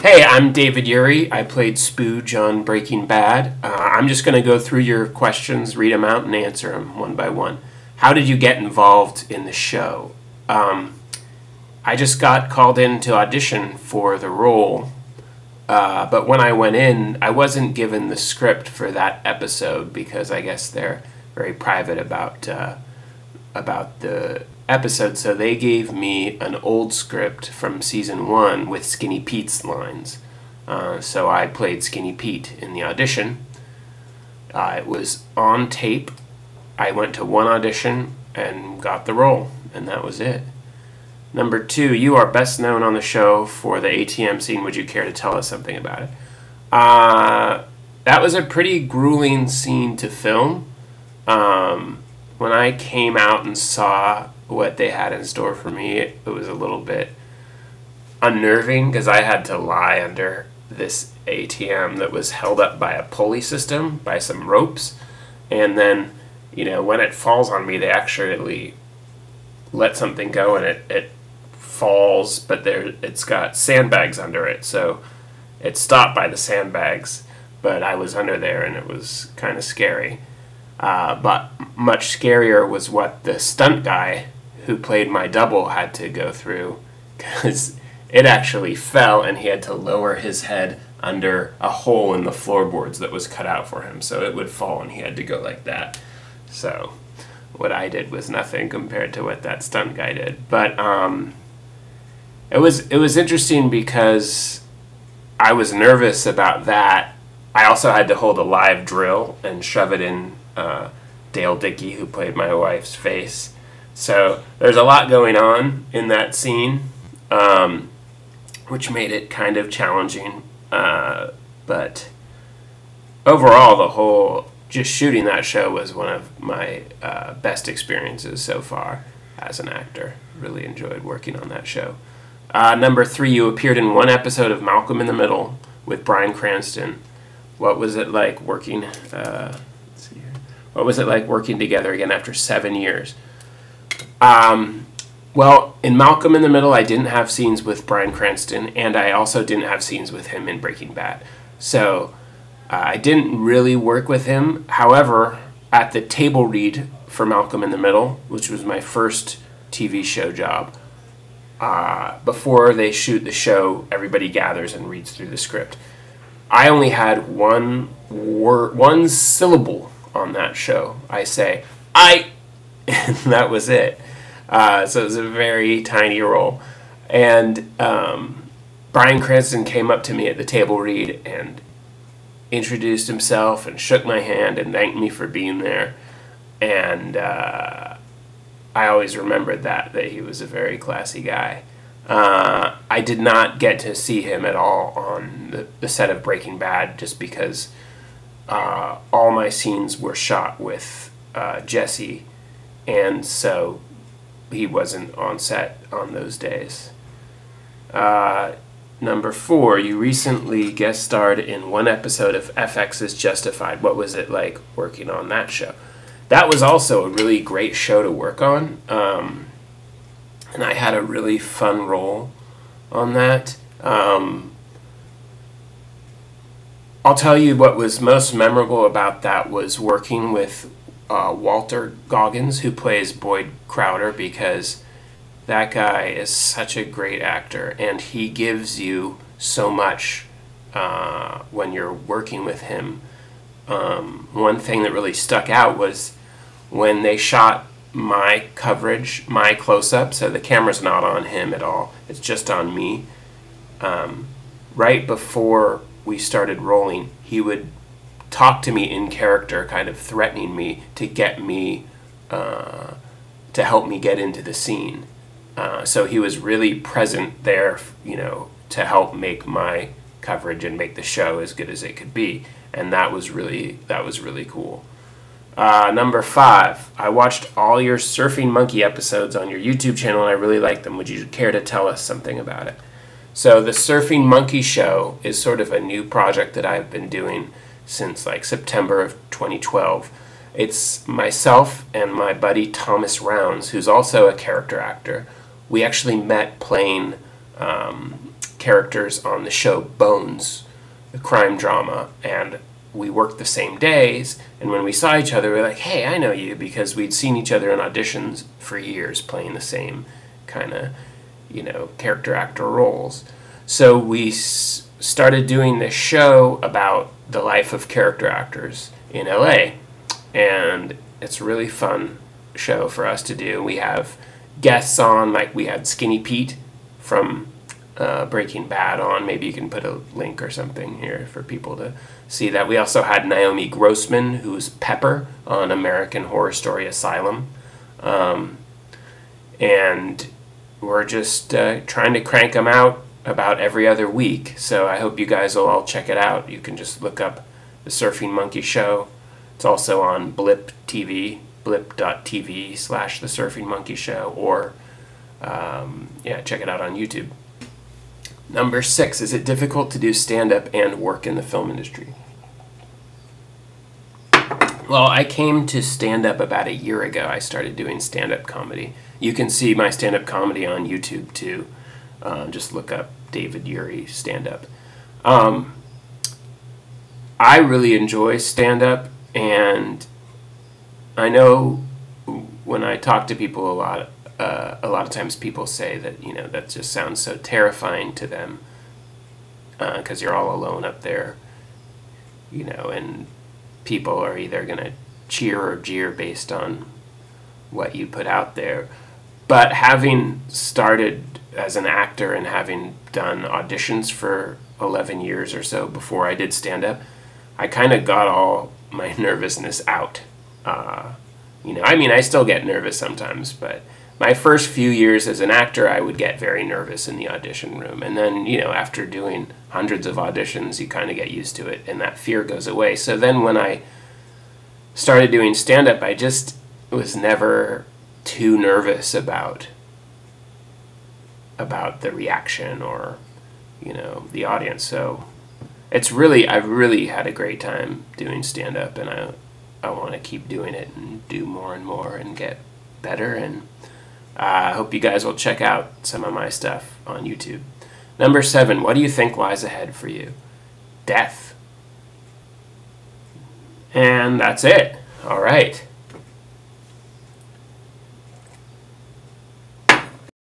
Hey, I'm David Urey. I played Spooge on Breaking Bad. I'm just going to go through your questions, read them out, and answer them one by one. How did you get involved in the show? I just got called in to audition for the role, but when I went in, I wasn't given the script for that episode because I guess they're very private about the episode, so they gave me an old script from season 1 with Skinny Pete's lines. So I played Skinny Pete in the audition. It was on tape. I went to one audition and got the role, and that was it. Number 2, you are best known on the show for the ATM scene. Would you care to tell us something about it? That was a pretty grueling scene to film. When I came out and saw what they had in store for me, it was a little bit unnerving because I had to lie under this ATM that was held up by a pulley system, by some ropes, and then, when it falls on me, they actually let something go and it falls, but it's got sandbags under it, so it's stopped by the sandbags, but I was under there and it was kind of scary. But much scarier was what the stunt guy who played my double had to go through, because it actually fell and he had to lower his head under a hole in the floorboards that was cut out for him, so it would fall and he had to go like that. So what I did was nothing compared to what that stunt guy did. But it was interesting because I was nervous about that. I also had to hold a live drill and shove it in Dale Dickey, who played my wife's face. So there's a lot going on in that scene, which made it kind of challenging. But overall, just shooting that show was one of my best experiences so far as an actor. Really enjoyed working on that show. Number 3, you appeared in one episode of Malcolm in the Middle with Bryan Cranston. What was it like working? What was it like working together again after 7 years? Well, in Malcolm in the Middle, I didn't have scenes with Bryan Cranston, and I also didn't have scenes with him in Breaking Bad. So I didn't really work with him. However, at the table read for Malcolm in the Middle, which was my first TV show job, before they shoot the show, everybody gathers and reads through the script. I only had one syllable on that show. I say, "I," and that was it. So it was a very tiny role. And Bryan Cranston came up to me at the table read and introduced himself and shook my hand and thanked me for being there. And I always remembered that he was a very classy guy. I did not get to see him at all on the set of Breaking Bad just because all my scenes were shot with Jesse, and so he wasn't on set on those days. Number 4, you recently guest starred in one episode of FX's Justified. What was it like working on that show? That was also a really great show to work on, and I had a really fun role on that. I'll tell you what was most memorable about that was working with Walter Goggins, who plays Boyd Crowder, because that guy is such a great actor, and he gives you so much when you're working with him. One thing that really stuck out was when they shot my coverage, my close-up, so the camera's not on him at all, it's just on me. Right before we started rolling, he would talk to me in character, kind of threatening me to get me, to help me get into the scene. So he was really present there, to help make my coverage and make the show as good as it could be. And that was really cool. Number 5, I watched all your Surfing Monkey episodes on your YouTube channel and I really liked them. Would you care to tell us something about it? So the Surfing Monkey Show is sort of a new project that I've been doing since like September of 2012. It's myself and my buddy Thomas Rounds, who's also a character actor. We actually met playing characters on the show Bones, the crime drama, and we worked the same days, and when we saw each other, we were like, hey, I know you, because we'd seen each other in auditions for years playing the same kind of, character actor roles. So we started doing this show about the life of character actors in LA, and it's a really fun show for us to do. We have guests on, like we had Skinny Pete from Breaking Bad on. Maybe you can put a link or something here for people to see that. We also had Naomi Grossman, who's Pepper on American Horror Story Asylum. And we're just trying to crank them out about every other week. So I hope you guys will all check it out. You can just look up The Surfing Monkey Show. It's also on Blip TV, blip.tv/The Surfing Monkey Show, or check it out on YouTube. Number 6, is it difficult to do stand-up and work in the film industry? Well, I came to stand-up about a year ago. I started doing stand-up comedy. You can see my stand-up comedy on YouTube too. Just look up David Urey stand-up. I really enjoy stand-up, and I know when I talk to people a lot of times people say that, that just sounds so terrifying to them because you're all alone up there, and people are either going to cheer or jeer based on what you put out there. But having started as an actor and having done auditions for 11 years or so before I did stand-up, I kind of got all my nervousness out. I still get nervous sometimes, but my first few years as an actor, I would get very nervous in the audition room. And then, after doing hundreds of auditions, you kind of get used to it, and that fear goes away. So then when I started doing stand-up, I just was never too nervous about the reaction or, the audience. So I've really had a great time doing stand-up, and I want to keep doing it and do more and more and get better, and I hope you guys will check out some of my stuff on YouTube. Number 7, what do you think lies ahead for you? Death. And that's it. All right.